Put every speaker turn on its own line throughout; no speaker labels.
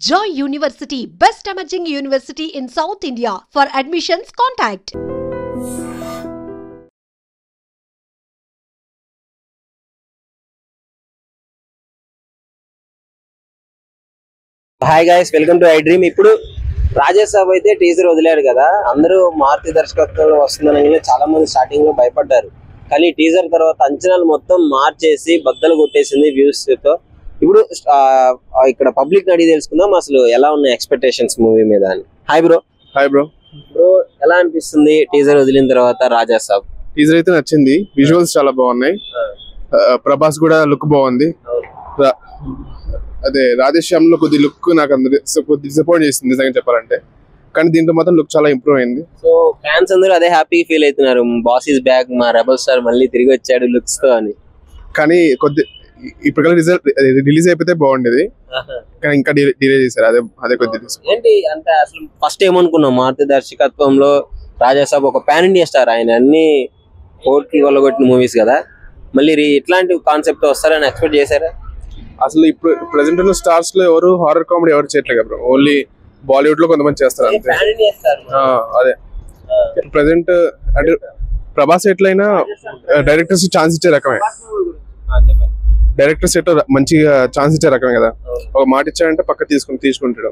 Joy University, best emerging university in South India. For admissions, contact.
Hi guys, welcome to I dream. ఇప్పుడు రాజేసాబ్ అయితే teaser వదిలాడు కదా, అందరూ మారుతి దర్శకత్వంలో వస్తుందని చాలా మంది స్టార్టింగ్ లో భయపడ్డారు. కానీ టీజర్ తర్వాత అంచనాలు మొత్తం మార్చేసి బద్దలు కొట్టేసింది వ్యూస్ తో. ఇప్పుడు ఇక్కడ పబ్లిక్ అడిగి తెలుసుకుందాం అసలు ఎలా ఉన్నాయి ఎక్స్పెక్టేషన్స్ మూవీ మీద అని. Hi bro.
Hi bro.
Bro, ఎలా అనిపిస్తుంది టీజర్ వదిలిన తర్వాత రాజేసాబ్?
టీజర్ అయితే నచ్చింది, విజువల్స్ చాలా బాగున్నాయి, ప్రభాస్ కూడా లుక్ బాగుంది. అదే రాధేశ్యామ్ లో కొద్ది లుక్ నాకు కొద్ది డిసప్పాయింట్ చేసింది నిజంగా చెప్పాలంటే, కానీ దీంట్లో మాత్రం లుక్ చాలా ఇంప్రూవ్ అయింది.
సో ఫ్యాన్స్ అందరూ అదే హ్యాపీ ఫీల్ అవుతున్నారు, బాస్ ఈస్ బ్యాక్, మా రెబల్ స్టార్ మళ్ళీ తిరిగి వచ్చాడు లుక్స్ తో అని. కానీ
కొద్ది ఇప్పుడు రిలీజ్ అయిపోతే బాగుండేది, కానీ ఇంకా డిలే చేశారు. అదే కొద్ది
ఏంటి అంటే అసలు ఫస్ట్ ఏమనుకున్నాం, మారుతి దర్శకత్వంలో రాజాసాబ్ ఒక పాన్ ఇండియా స్టార్, ఆయన అన్ని కోట్లు కొల్లగొట్టిన మూవీస్ కదా, మళ్ళీ ఇట్లాంటి కాన్సెప్ట్ వస్తారని ఎక్స్పెక్ట్ చేశారా?
అసలు ఇప్పుడు ప్రెసెంట్ ఉన్న స్టార్స్ లో ఎవరు హారర్ కామెడీ ఎవరు చేయట్లేదు బ్రో, ఓన్లీ బాలీవుడ్ లో కొంతమంది చేస్తారు అంతే. అదే ప్రెసెంట్ అంటే ప్రభాస్ ఎట్లయినా డైరెక్టర్స్ ఛాన్స్ ఇచ్చే రకమే, డైరెక్టర్స్ ఎట్లా మంచిగా ఛాన్స్ ఇచ్చే రకమే కదా, ఒక మాట ఇచ్చాడంటే పక్క తీసుకుంటాడు.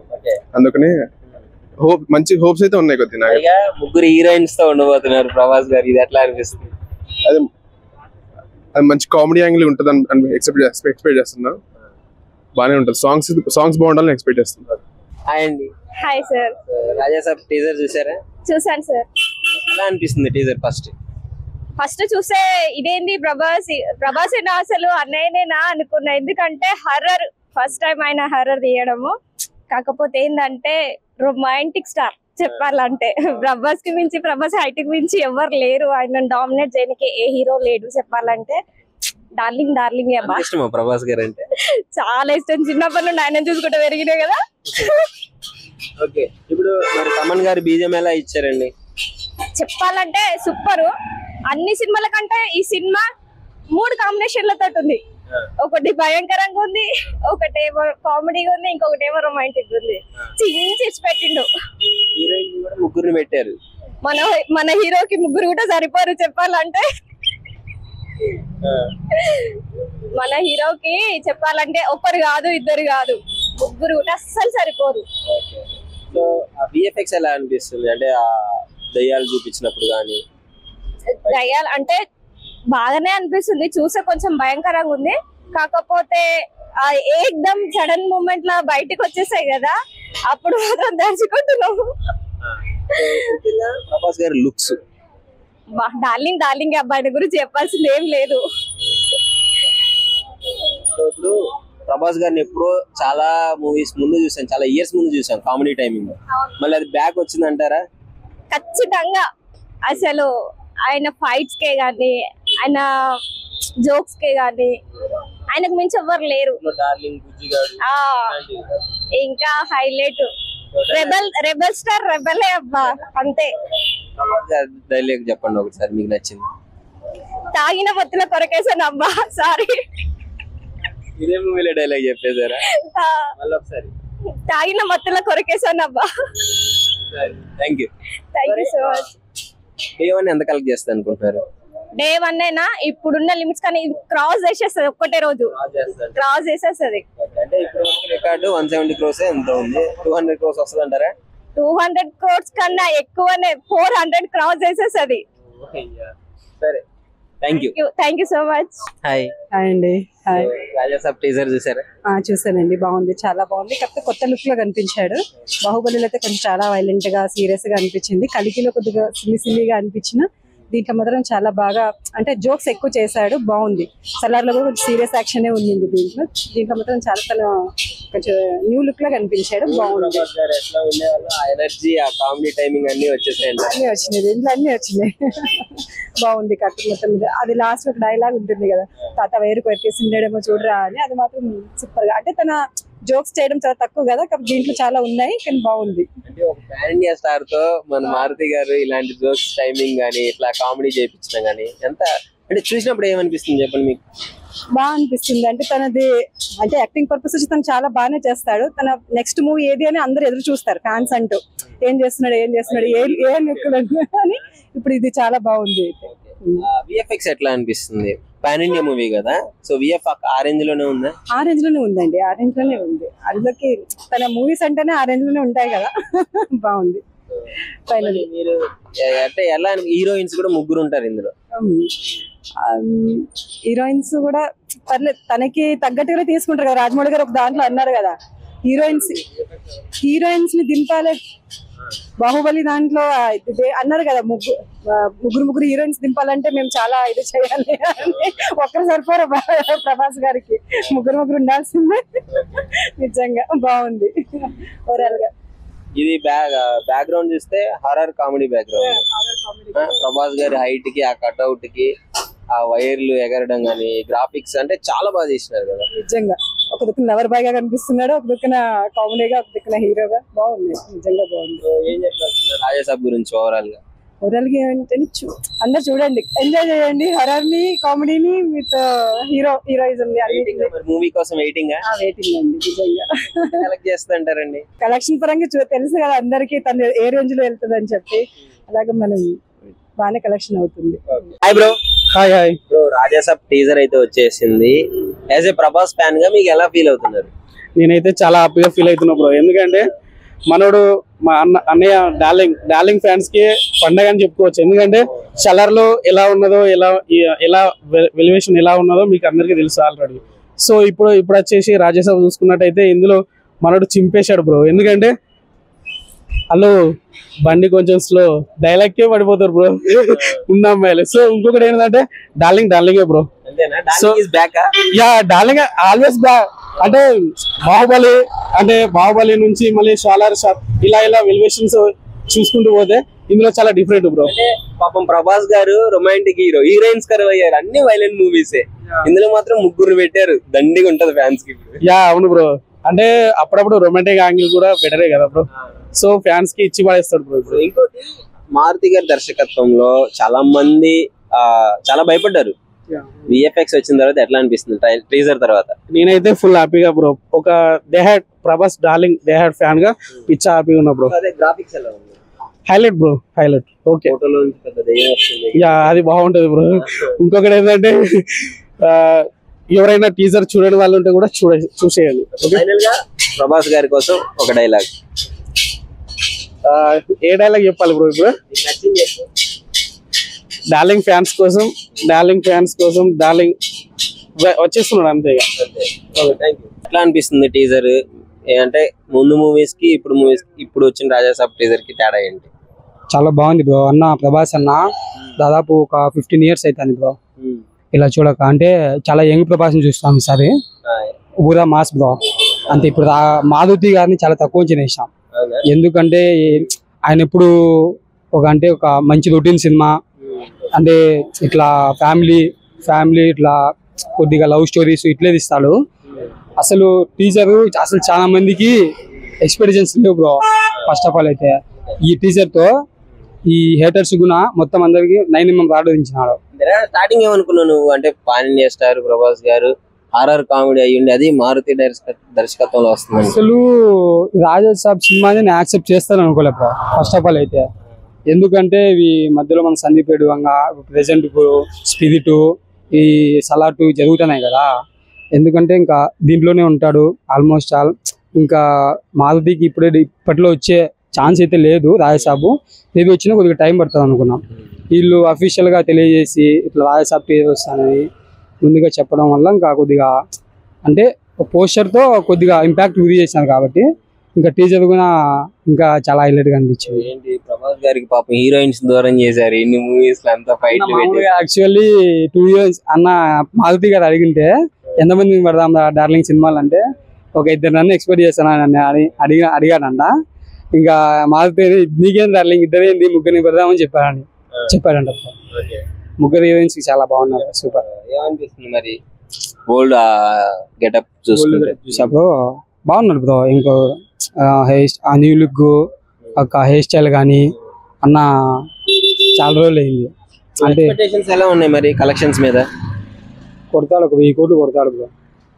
అందుకని మంచి హోప్స్ అయితే ఉన్నాయి కొద్ది.
ముగ్గురు హీరోయిన్స్ తో ఉండబోతున్నారు ప్రభాస్ గారు, ఇది ఎట్లా అనిపిస్తుంది?
అది మంచి కామెడీ యాంగిల్ ఉంటుంది అని ఎక్స్పెక్ట్ చేస్తున్నా, బానే ఉంటుంది. సాంగ్స్ బాగుండాలని ఎక్స్పెక్ట్ చేస్తున్నా.
హాయ్ అండి.
Hi sir.
రాజాసాబ్ టీజర్ చూసారా?
చూసాను సార్.
ఎలా అనిపిస్తుంది టీజర్?
ఫస్ట్ చూస్తే ఇదేంది ప్రభాస్ ఏనా అసలు అన్నయ్యనేనా అనుకున్నా, ఎందుకంటే హర్రర్ ఫస్ట్ టైం ఆయన హర్రర్ తీయడము. కాకపోతే ఏంటంటే రొమాంటిక్ స్టార్ చెప్పాలంటే, ప్రభాస్ కి మించి, ప్రభాస్ హైట్ కి మించి ఎవరు లేరు, ఆయన డామినేట్ చేయడానికి ఏ హీరో లేడు చెప్పాలంటే. డార్లింగ్
ఇష్టమా ప్రభాస్ గారు అంటే?
చాలా ఇష్టం, చిన్నప్పటి నుండి ఆయన చూసుకుంటే పెరిగినాయి కదా.
ఓకే, ఇప్పుడు మరి తమన్ గారు బీజం ఎలా ఇచ్చారండి?
చెప్పాలంటే సూపర్. అన్ని సినిమాల కంటే ఈ సినిమా 3 కాంబినేషన్లతో ఉంది. ఒకటి భయంకరంగా ఉంది, ఒకటేమో కామెడీగా ఉంది, ఇంకొకటేమో రొమాంటిక్ ఉంది. చించి పెట్టిండు.
హీరోయిన్ కూడా ముగ్గురిని పెట్టారు.
మన హీరోకి ముగ్గురు కూడా సరిపోరు చెప్పాలంటే. మన హీరోకి చెప్పాలంటే ఒకరు కాదు, ఇద్దరు కాదు, ముగ్గురు కూడా అస్సలు సరిపోరు.
సో విఎఫ్ఎక్స్ ఎలా అనిపిస్తుంది అంటే ఆ దయ్యాలు చూపించినప్పుడు? కానీ
దయ్యాలు అంటే బాగానే అనిపిస్తుంది, చూసే కొంచెం భయంకరంగా ఉంది. కాకపోతే ఏకదమ్ సడన్ మూమెంట్ లా బయటకు వచ్చేసాయి కదా, అప్పుడు మాత్రం దర్శకుంటున్నాము.
ప్రభాస్ గారి లుక్స్
డార్లింగ్ అబ్బాయి గురించి చెప్పాల్సింది ఏం లేదు.
ఇప్పుడు ప్రభాస్ గారిని ఎప్పుడో చాలా మూవీస్ ముందు చూసాం, చాలా ఇయర్స్ ముందు చూసాం కామెడీ టైమింగ్, మళ్ళీ అది బ్యాక్ వచ్చింది అంటారా?
ఖచ్చితంగా. అసలు ఆయన ఫైట్స్ కే గానీ, ఆయన జోక్స్ కే గానీ ఆయనకు మించి ఎవ్వరు లేరు. ఇంకా హైలైట్ రెబల్ స్టార్, రెబలే అబ్బా అంతే.
డైలాగ్ చెప్పండి ఒకసారి మీకు నచ్చింది.
తాగిన మత్తుల కొరకేసాను అబ్బా, సారీ.
ఇదే మూవీలో డైలాగ్ చెప్పేసారా? మళ్ళీ ఒకసారి.
తాగిన మత్తుల కొరకేసాను అబ్బా.
Thank you
so much.
Day 1 ఎంత కలెక్ట్ చేస్తా అనుకుంటున్నారు?
డే 1 అయినా ఇప్పుడున్న లిమిట్స్ కానీ క్రాస్ చేసేస్తుంది, ఒక్కటే రోజు క్రాస్ చేసేస్తుంది.
అంటే ఇప్పుడు రికార్డు 170 crores ఎంత ఉంది, 200 crores వస్తుంది అంటారా?
200 crores కన్నా ఎక్కువనే, 400 క్రాస్ చేసేస్తుంది.
సరే,
thank you so much.
Hi
అండి. హాయ్.
రాజాసాబ్ టీజర్ చూసారా?
చూసానండి, బాగుంది, చాలా బాగుంది. కాకపోతే కొత్త లుక్ లో కనిపించాడు. బాహుబలిలో అయితే కొంచెం చాలా వైలెంట్ గా, సీరియస్ గా అనిపించింది. కలికిలో కొద్దిగా సిల్లిగా అనిపించిన, దీంట్లో మాత్రం చాలా బాగా అంటే జోక్స్ ఎక్కువ చేశాడు, బాగుంది. సలార్ లో కూడా కొంచెం సీరియస్ యాక్షన్ ఉంది దీంట్లో మాత్రం చాలా తను కొంచెం న్యూ లుక్ లా కనిపించాడు, బాగుంది.
ఎనర్జీ, ఆ కామెడీ టైమింగ్ అన్ని వచ్చేసాయి,
అన్ని వచ్చినాయి దీంట్లో, అన్ని వచ్చినాయి. బాగుంది. కట్టు మొత్తం అది లాస్ట్ ఒక డైలాగ్ ఉంటుంది కదా, తాత వేరు కొట్టేసి ఉండేమో చూడరా అని, అది మాత్రం సూపర్ గా. అంటే తన జోక్స్ చేయడం చాలా తక్కువ కదా, దీంట్లో చాలా ఉన్నాయి, కానీ బాగుంది.
అంటే ఒక పాన్ ఇండియా స్టార్ తో మన మారుతి గారు ఇలాంటి జోక్స్ టైమింగ్ గానీ, ఇట్లా కామెడీ చేయించడం గానీ ఎంత అంటే చూసినప్పుడు ఏమనిపిస్తుంది చెప్పండి మీకు?
బాగా అనిపిస్తుంది. అంటే తనది అంటే యాక్టింగ్ పర్పస్ వచ్చి తను చాలా బాగానే చేస్తాడు. తన నెక్స్ట్ మూవీ ఏది అని అందరు ఎదురు చూస్తారు ఫ్యాన్స్ అంటూ, ఏం చేస్తున్నాడు ఏ నెక్కులు అని. ఇప్పుడు ఇది చాలా బాగుంది.
విఎఫ్ఎక్స్ ఎట్లా అనిపిస్తుంది? పాన్ ఇండియా మూవీ కదా, సో విఎఫ్ఎక్స్ ఆ రేంజ్ లోనే ఉందా?
ఆ రేంజ్ లోనే ఉందండి, ఆ రేంజ్ లోనే ఉంది. అందులోకి తన మూవీస్ అంటేనే ఆ రేంజ్ లోనే ఉంటాయి కదా. బాగుంది. ఫైనల్
మీరు అంటే ఎలా హీరోయిన్స్ కూడా ముగ్గురు ఉంటారు ఇందులో.
హీరోయిన్స్ కూడా పర్లేదు, తనకి తగ్గట్టుగా తీసుకుంటారు కదా. రాజమౌళి గారు ఒక దాంట్లో అన్నారు కదా, హీరోయిన్స్ ని దింపాలి. బాహుబలి దాంట్లో అన్నారు కదా, ముగ్గురు హీరోయిన్స్ దింపాలంటే మేము చాలా ఇది చేయాలి అని. ఒక్కరు సరిపోరు ప్రభాస్ గారికి, ముగ్గురు ఉండాల్సిందే. నిజంగా బాగుంది ఓవరాల్ గా.
ఇది బ్యాక్గ్రౌండ్ చూస్తే హారర్ కామెడీ బ్యాక్గ్రౌండ్. ప్రభాస్ గారి హైట్ కి, ఆ కట్అవుట్ కి, ఆ వైర్లు ఎగరడం గానీ, గ్రాఫిక్స్ అంటే చాలా బాగా చేసినారు కదా.
నిజంగా ఒక దిక్కున లవర్ బాయ్ గా కనిపిస్తున్నాడు, ఒక దిక్కున కామెడీగా, ఒక దిక్కున హీరోగా. బాగుంది, నిజంగా బాగుంది.
ఏం చెప్తారు రాజాసాబ్ గురించి ఓవరాల్ గా?
ఏంటంటే అందరు చూడండి, ఎంజాయ్ చేయండి హర్రర్ ని, కామెడీని విత్ హీరోయిజం.
మూవీ కోసం వెయిటింగ్
వెయిటింగ్ అండి. నిజంగా
కలెక్ట్ చేస్తుంటారండి.
కలెక్షన్ పరంగా తెలుసు కదా అందరికి తను ఏ రేంజ్ లో వెళ్తుంది అని చెప్పి, అలాగే మనం బాగానే కలెక్షన్ అవుతుంది.
Hi bro.
Hi
bro, Raja Saab teaser అయితే వచ్చేసింది. యాజ్ ఏ ప్రభాస్ ఫ్యాన్ గా మీకు ఎలా ఫీల్ అవుతున్నారు?
నేనైతే చాలా హ్యాపీగా ఫీల్ అవుతున్నా బ్రో. ఎందుకంటే మనోడు మా అన్నయ్య డార్లింగ్ ఫ్యాన్స్ కి పండగ అని చెప్పుకోవచ్చు. ఎందుకంటే షల్లర్ లో ఎలా ఉన్నదో, ఎలా వెలివేషన్ ఎలా ఉన్నదో మీకు అందరికీ తెలుసు ఆల్రెడీ. సో ఇప్పుడు వచ్చేసి రాజాసాబ్ చూసుకున్నట్టయితే ఇందులో మనోడు చింపేశాడు బ్రో. ఎందుకంటే హలో బండి కొంచెం స్లో, డైలాగ్కే పడిపోతారు బ్రో ఉన్న అమ్మాయిలు. సో ఇంకొకటి ఏంటంటే డార్లింగే bro. So ya, darling always back. అంటే బాహుబలి నుంచి మళ్ళీ షాలార్ షాప్ ఇలా వెలివేషన్స్ చూసుకుంటూ పోతే ఇందులో చాలా డిఫరెంట్ బ్రో.
పాపం ప్రభాస్ గారు రొమాంటిక్ హీరో, హీరోయిన్స్ కరువు అయ్యారు, అన్ని వైలెంట్ మూవీసే. ఇందులో మాత్రం ముగ్గురు పెట్టారు, దండిగా ఉంటది ఫ్యాన్స్ కి.
యా అవును బ్రో. అంటే అప్పుడప్పుడు రొమాంటిక్ యాంగిల్ కూడా బెటరే కదా బ్రో. సో ఫ్యాన్స్ కి ఇచ్చి పడేస్తాడు బ్రో. ఇప్పుడు
ఇంకోటి, మారుతి గారి దర్శకత్వంలో చాలా మంది చాలా భయపడ్డారు. విఎఫ్ఎక్స్ వచ్చిన తర్వాత ఎట్లా అనిపిస్తుంది టీజర్ తర్వాత?
నేనైతే ఫుల్ హ్యాపీగా బ్రో. ఒక ప్రభాస్ డార్లింగ్ ఫ్యాన్ గా పిచ్చా హ్యాపీగా ఉన్నా బ్రో.
గ్రాఫిక్స్ ఎలా ఉంది?
Highlight bro, highlight. Okay, yeah అది బాగుంటది బ్రో. ఇంకొకటి ఏంటంటే ఎవరైనా టీజర్ చూడని వాళ్ళు ఉంటే కూడా చూసేయాలి.
ఫైనల్ గా ప్రభాస్ గారి కోసం ఒక డైలాగ్.
ఏ డైలాగ్ చెప్పాలి బ్రో ఇప్పుడు? డార్లింగ్ ఫ్యాన్స్ కోసం డార్లింగ్ వచ్చేస్తున్నాడు అంతే.
ఎట్లా అనిపిస్తుంది టీజర్? అంటే ముందు మూవీస్ కి ఇప్పుడు వచ్చిన రాజాసాబ్ టీజర్ కి తేడా ఏంటి?
చాలా బాగుంది బ్రో. అన్న ప్రభాస్ అన్న దాదాపు ఒక 15 years అవుతుంది బ్రో ఇలా చూడక. అంటే చాలా యంగ్ ప్రభాస్ ని చూస్తాం ఈసారి. ఊరా మాస్ బ్రో. అంతే. ఇప్పుడు మాధుతి గారిని చాలా తక్కువ చేసాం. ఎందుకంటే ఆయన ఎప్పుడు ఒక మంచి రొటీన్ సినిమా, అంటే ఇట్లా ఫ్యామిలీ ఇట్లా కొద్దిగా లవ్ స్టోరీస్ ఇట్లే తీస్తాడు. అసలు టీజర్ అసలు చాలా మందికి ఎక్స్పెక్టేషన్స్ లేవు బ్రో. ఫస్ట్ ఆఫ్ ఆల్ అయితే ఈ టీజర్ తో ఈ హేటర్స్ కూడా మొత్తం అందరికి 9mm ఆడించినాడు.
స్టార్టింగ్ ఏమనుకున్నావు నువ్వు? అంటే పాన్ ఇండియా స్టార్ ప్రభాస్ గారు హారర్ కామెడీ అయ్యింది, అది మారుతి దర్శకత్వంలో వస్తుంది.
అసలు రాజాసాబ్ సినిమాని నేను యాక్సెప్ట్ చేస్తాను అనుకోలేదు బ్రో ఫస్ట్ ఆఫ్ ఆల్ అయితే. ఎందుకంటే ఇవి మధ్యలో మన సందీప్ రెడ్డి ప్రెజెంట్ స్పిరిట్ ఈ సలాటు జరుగుతున్నాయి కదా. ఎందుకంటే ఇంకా దీంట్లోనే ఉంటాడు ఆల్మోస్ట్ ఆల్. ఇంకా మారుతికి ఇప్పట్లో వచ్చే ఛాన్స్ అయితే లేదు. రాజాసాబు మేబీ వచ్చినా కొద్దిగా టైం పడుతుంది అనుకున్నాం. వీళ్ళు అఫీషియల్ గా తెలియజేసి ఇట్లా రాజాసాబ్ టీజర్ వస్తానని ముందుగా చెప్పడం వల్ల ఇంకా కొద్దిగా అంటే పోస్టర్ తో కొద్దిగా ఇంపాక్ట్ గురి చేసినారు కాబట్టి ఇంకా టీజర్ కూడా ఇంకా చాలా హైలైట్ గా అనిపించింది.
ఏంటి ప్రభాస్ గారికి పాపం హీరోయిన్స్ దూరం చేశారు ఇన్ని మూవీస్ లో, అంతా ఫైట్.
యాక్చువల్లీ 2 years అన్న మారుతి గారు అడిగింటే ఎంతమంది పెడదాం డార్లింగ్ సినిమాలు అంటే ఒక 2 నన్ను ఎక్స్పెక్ట్ చేస్తాను అడిగాడంట. ఇంకా మారుతి నీకేం డార్లింగ్ 2 ఏంది 3 పెడదామని చెప్పాడంట. 3 హీరోయిన్స్ చాలా బాగున్నారు. సూపర్.
ఏమనిపిస్తుంది మరి ఓల్డ్ గెటప్
చూసాప్పుడు? బాగున్నాడు బ్రో. ఇంకో న్యూ లుక్, ఒక హెయిర్ స్టైల్ కానీ అన్న చాలా రోజులు అయింది. అంటే
ఎలా ఉన్నాయి మరి కలెక్షన్స్ మీద?
కొడతాడు, ఒక 1000 కోట్లు కొడతాడు బ్రో.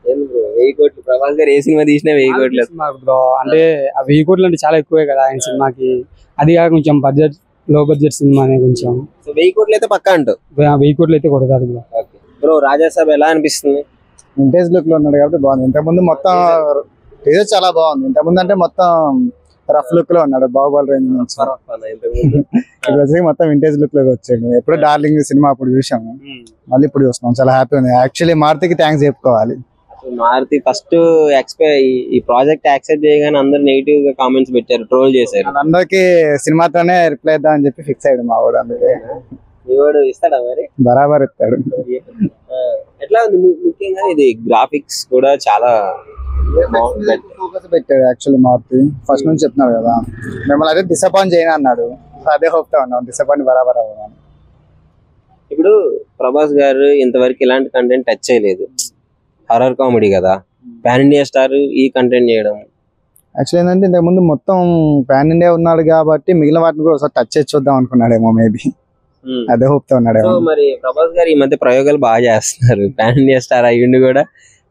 1000 కోట్లు ప్రభాస్ గారు ఏ సినిమా తీసినా 1000 కోట్లు
బ్రో. అంటే ఆ 1000 కోట్లు అంటే చాలా ఎక్కువే కదా ఆయన సినిమాకి. అది కాక కొంచెం బడ్జెట్, లో బడ్జెట్ సినిమానే కొంచెం.
1000 కోట్లు అయితే పక్కా అంటావు.
1000 కోట్లు అయితే కొడతాడు బ్రో.
బ్రో రాజాసాబ్ ఎలా అనిపిస్తుంది?
వింటేజ్ లుక్ లో ఉన్నాడు కాబట్టి బాగుంది. ఇంతకుముందు మొత్తం టీజర్ చాలా బాగుంది. ఇంతకుముందు అంటే మొత్తం రఫ్ లుక్ లో ఉన్నాడు బాహుబలి రేంజ్ నుంచి. ఇప్పుడు వచ్చి మొత్తం వింటేజ్ లుక్ లోకి వచ్చాడు. ఎప్పుడు డార్లింగ్ సినిమా అప్పుడు చూసాము, మళ్ళీ ఇప్పుడు చూస్తున్నాం. చాలా హ్యాపీ ఉంది. యాక్చువల్లీ మారుతికి థ్యాంక్స్ చెప్పుకోవాలి.
మారుతి ఫస్ట్ ఈ ప్రాజెక్ట్ యాక్సెప్ట్ చేయగానే అందరు నెగిటివ్ గా కామెంట్స్ పెట్టారు, ట్రోల్ చేశారు.
అందరికి సినిమాతోనే రిప్లై ఇద్దాం అని చెప్పి ఫిక్స్ అయ్యాడు మా వాడు. అందుకే
వాడు ఇస్తాడా మరి?
బరాబర్ ఇస్తాడు.
ఎట్లా ఉంది ముఖ్యంగా ఇది గ్రాఫిక్స్ కూడా చాలా
ఫోకస్ పెట్టాడు యాక్చువల్లీ మారుతి. ఫస్ట్ నుంచి చెప్తున్నాడు కదా, మిమ్మల్ని అయితే డిసప్పాయింట్ చేయను అన్నాడు. అదే హోప్ తో ఉన్నాం డిసప్పాయింట్ బరాబర్ అవ్వమని.
ఇప్పుడు ప్రభాస్ గారు ఇంతవరకు ఇలాంటి కంటెంట్ టచ్ చేయలేదు. హారర్ కామెడీ కదా, పాన్ ఇండియా స్టార్ ఈ కంటెంట్ చేయడం.
యాక్చువల్లీ ఏంటంటే ఇంతకుముందు మొత్తం పాన్ ఇండియా ఉన్నాడు కాబట్టి మిగిలిన వాటిని కూడా ఒకసారి టచ్ చేసి చూద్దాం అనుకున్నాడేమో, మేబీ అదే హోప్ తో ఉన్నాడేమో.
మరి ప్రభాస్ గారు ఈ మధ్య ప్రయోగాలు బాగా చేస్తున్నారు, పాన్ ఇండియా స్టార్ అయ్యుండి కూడా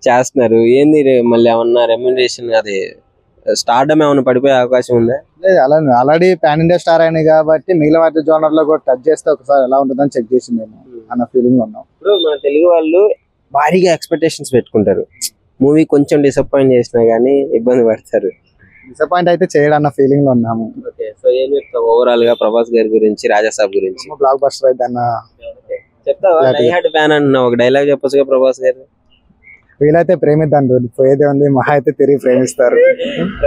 చేస్తున్నారు. ఏంది మళ్ళీ ఏమన్నా రెమ్యునరేషన్ అది స్టార్డమ్ ఏమన్నా పడిపోయే అవకాశం ఉందా?
అలా ఆల్రెడీ పాన్ ఇండియా స్టార్ అయినా కాబట్టి మిగిలిన వాటి జోనర్ లో కూడా టచ్ చేస్తే ఒకసారి ఎలా ఉంటుందని చెక్ చేసిందేమో అన్న ఫీలింగ్ ఉన్నాం.
ఇప్పుడు మన తెలుగు వాళ్ళు భారీగా ఎక్స్పెక్టేషన్స్ పెట్టుకుంటారు, మూవీ కొంచెం డిసప్పాయింట్ చేసినా గానీ ఇబ్బంది పడతారు.
డిసప్పాయింట్ అయితే చేయడన్న ఫీలింగ్ లో ఉన్నాము.
ఓకే, సో ఏం చెప్తావు ఓవరాల్ గా ప్రభాస్ గారి గురించి, రాజాసాబ్ గురించి?
బ్లాక్ బస్టర్ అయితే అన్న
చెప్తావా? డై హార్డ్ ఫ్యాన్ అన్న ఒక డైలాగ్ చెప్పొచ్చుగా ప్రభాస్ గారు.
వీలైతే ప్రేమిద్దాం, పోయేదే ఉంది, మహా అయితే తిరిగి ప్రేమిస్తారు.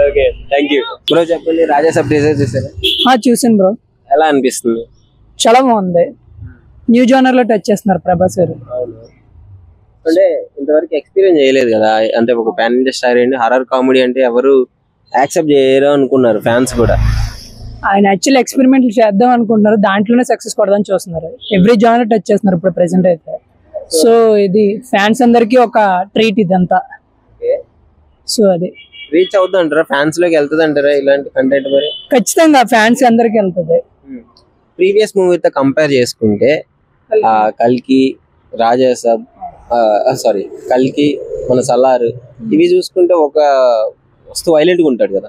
Okay, thank you bro. చెప్పండి, రాజాసాబ్ టీజర్ చూసారా?
చూసాను బ్రో.
ఎలా అనిపిస్తుంది?
చాలా బాగుంది. న్యూ జోనర్ లో టచ్ చేస్తున్నారు ప్రభాస్ గారు.
అంటే ఇంతవరకు ఎక్స్పీరియన్స్ చేయలేదు కదా, అంటే ఒక పాన్ ఇండియా స్టార్ ఏంటి హారర్ కామెడీ అంటే ఎవరు యాక్సెప్ట్ చేయరు అనుకున్నారు ఫ్యాన్స్ కూడా.
ఆయన యాక్చువల్ ఎక్స్పెరిమెంట్ చేద్దాం అనుకుంటున్నారు, దాంట్లోనే సక్సెస్ కొడదాం చూస్తున్నారు. ఎవ్రీ జానర్ టచ్ చేస్తున్నారు ఇప్పుడు ప్రెసెంట్ అయితే. సో ఇది ఫ్యాన్స్ అందరికి ఒక ట్రీట్ ఇదంతా. సో అది
రీచ్ అవుతుంది అంటారా, ఫ్యాన్స్ లోకి వెళ్తుంది అంటారా ఇలాంటి కంటెంట్? మరి
ఖచ్చితంగా ఫ్యాన్స్ అందరికి వెళ్తుంది.
ప్రీవియస్ మూవీతో కంపేర్ చేసుకుంటే కల్కి, రాజాసాబ్, సారీ కల్కి, మన సలార్ ఇవి చూసుకుంటే ఒక వస్తు వైలెంట్ గా ఉంటాడు కదా.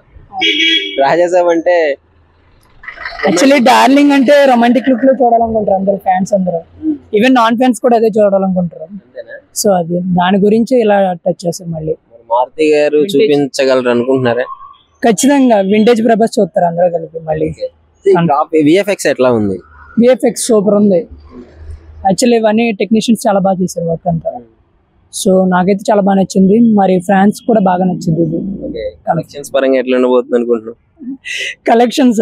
రాజాసాబ్ అంటే
యాక్చువల్లీ డార్లింగ్ అంటే రొమాంటిక్ లుక్ లో చూడాలనుకుంటారు అందరు ఫ్యాన్స్ అందరూ. ఈవెన్ నాన్ ఫ్యాన్స్ కూడా అదే చూడాలనుకుంటారు. సో అది దాని గురించి ఇలా టచ్ చేస్తారు. మళ్ళీ
మారుతి గారు చూపించగలరు అనుకుంటున్నారా?
ఖచ్చితంగా వింటేజ్ ప్రభాస్ చూస్తారు అందరూ కలిపి. మళ్ళీ
విఎఫ్ఎక్స్ ఎట్లా ఉంది?
విఎఫ్ఎక్స్ సూపర్ ఉంది. యాక్చువల్లీ ఇవన్నీ టెక్నీషియన్స్ చాలా బాగా చేశారు వర్క్ అంతా. సో నాకైతే చాలా బాగా నచ్చింది, మరి ఫ్యాన్స్ కూడా బాగా నచ్చింది. ఇది
కలెక్షన్స్ పరంగా ఎట్లా ఉండబోతుంది అనుకుంటున్నాను?
కలెక్షన్స్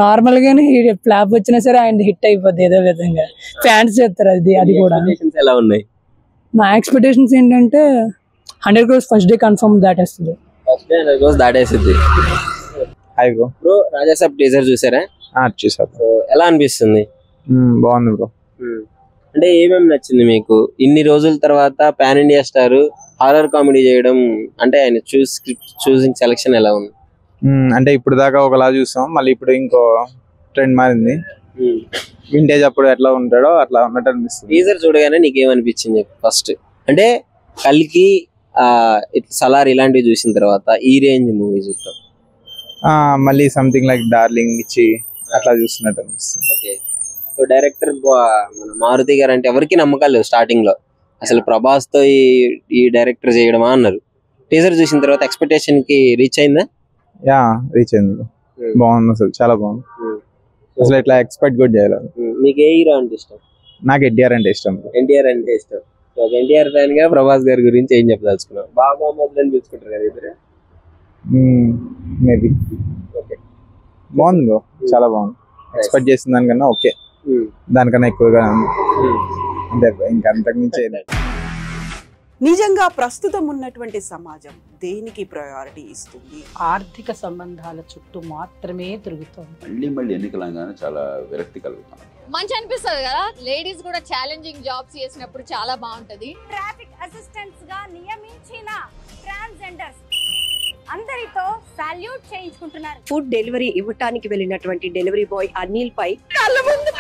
నార్మల్ గానే ఫ్లాప్ వచ్చినా సరే ఆయన హిట్ అయిపోద్ది ఏదో విధంగా. ఫ్యాన్స్ చేస్తారు అది కూడా.
ఎలా ఉన్నాయి?
నా ఎక్స్పెక్టేషన్స్ ఏంటంటే 100 crores ఫస్ట్ డే కన్ఫర్మ్ దాటేస్తుంది.
దాటేస్తుంది. బ్రో రాజాసాబ్ టీజర్ చూసారా?
చూసాను.
ఎలా అనిపిస్తుంది?
బాగుంది బ్రో.
అంటే ఏమేమి నచ్చింది మీకు? ఇన్ని రోజుల తర్వాత pan India star horror comedy చేయడం అంటే ఆయన చూసింగ్ సెలక్షన్ ఎలా ఉంది?
అంటే ఇప్పుడు దాకా ఒకలా చూస్తాం, మళ్ళీ ఇప్పుడు ఇంకో ట్రెండ్ మారింది. వింటేజ్ అప్పుడు ఎట్లా ఉంటాడో అట్లా ఉన్నట్టు అనిపిస్తుంది.
టీజర్ చూడగానే నీకేమనిపించింది ఫస్ట్? అంటే కల్కి, సలార్ ఇలాంటివి చూసిన తర్వాత ఈ రేంజ్ మూవీ చూస్తాం,
మళ్ళీ సంథింగ్ లైక్ డార్లింగ్ ఇచ్చి అట్లా చూస్తున్నట్టు అనిపిస్తుంది.
ఓకే, సో డైరెక్టర్ మన మారుతి గారు అంటే ఎవరికి నమ్మకాలు లేవు స్టార్టింగ్ లో. అసలు ప్రభాస్ తో ఈ డైరెక్టర్ చేయడమా అన్నారు. టీజర్ చూసిన తర్వాత ఎక్స్పెక్టేషన్ కి రీచ్ అయిందా?
రీచ్ అయింది. బాగుంది, అసలు చాలా బాగుంది. అసలు ఇట్లా ఎక్స్పెక్ట్ కూడా చేయలేదు.
మీకు ఏ హీరో అంటే ఇష్టం?
నాకు ఎన్టీఆర్ అంటే ఇష్టం.
ఎన్టీఆర్ అంటే ఇష్టం. ఎన్టీఆర్ ఫ్యాన్ గా ప్రభాస్ గారి గురించి ఏం చెప్పదలుచుకున్నాం? బాగా మొదలని చూసుకుంటారు కదా ఇద్దరు.
మేబీ
ఓకే,
బాగుంది బ్రో, చాలా బాగుంది. ఎక్స్పెక్ట్ చేసిన దానికన్నా ఓకే, దానికన్నా ఎక్కువగా అంతే, ఇంకా అంతకు మించి.
నిజంగా ప్రస్తుతం ఉన్నటువంటి సమాజం దేనికి ప్రయారిటీ ఇస్తుంది?
ఆర్థిక సంబంధాల చుట్టూ మాత్రమే తిరుగుతుంది.
మళ్ళీ ఎన్నికలంగానే చాలా విరక్తి కలుగుతాం.
మంచి అనిపిస్తుంది కదా, లేడీస్ కూడా ఛాలెంజింగ్ జాబ్స్ చేసినప్పుడు చాలా బాగుంటది.
ట్రాఫిక్ అసిస్టెంట్స్ గా నియమించిన ట్రాన్స్జెండర్స్ అందరితో సాల్యూట్ చేయించుకుంటున్నారు.
ఫుడ్ డెలివరీ ఇవ్వటానికి వెళ్ళినటువంటి డెలివరీ బాయ్ అనిల్ పై కళ్ళ ముందు